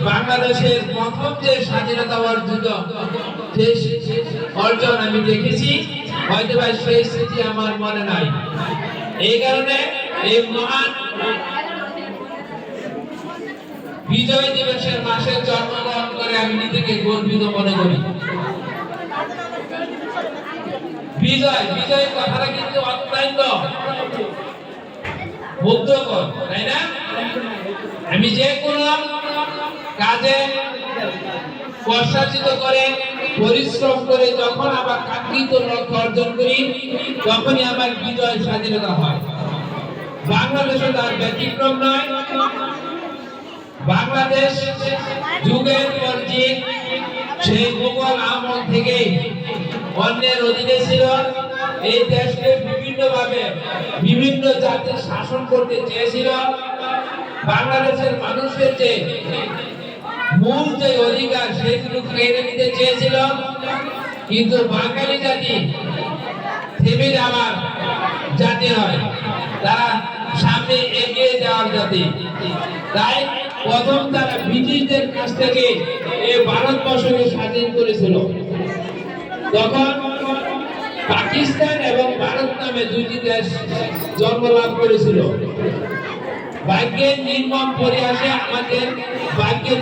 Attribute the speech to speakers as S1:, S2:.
S1: বাংলাদেশের প্রথম যে স্বাধীনতা অর্জন আমি দেখেছি, হয়তো বা সেই স্মৃতি আমার মনে নাই। এই কারণে এই মহান বিজয় দিবসের মাসে জন্মগ্রহণ করে আমি নিজেকে গর্বিত মনে করি। বিজয় বিজয় কথাটা কিন্তু অত্যন্ত মুগ্ধকর, তাই না? আমি যে কোনো কাজে প্রশাসিত করে পরিশ্রম করে যখন আবার কাঙ্ক্ষিত লক্ষ্য অর্জন করি, তখনই আমার বিজয় স্বাধীনতা হয়। বাংলাদেশে তার ব্যতিক্রম নয়। বাংলাদেশ যুগের পর যুগ সেই মুঘল আমল থেকে অন্যের অধীনে ছিল। এই দেশকে বিভিন্নভাবে বিভিন্ন জাতি শাসন করতে চেয়েছিল। বাংলাদেশের মানুষের যে মূল যে অধিকার সেগুলো কেড়ে নিতে চেয়েছিল, কিন্তু বাঙালি জাতি থেমে যাওয়ার জাতি নয়, তারা সামনে এগিয়ে যাওয়ার জাতি। তাই প্রথম তারা ব্রিটিশদের কাছ থেকে এই ভারতবর্ষকে স্বাধীন করেছিল। তখন পাকিস্তান এবং ভারত নামে দুটি দেশ জন্মলাভ করেছিল। ভাগ্যের নির্মম পরিহাসে আমাদের ভাগ্যের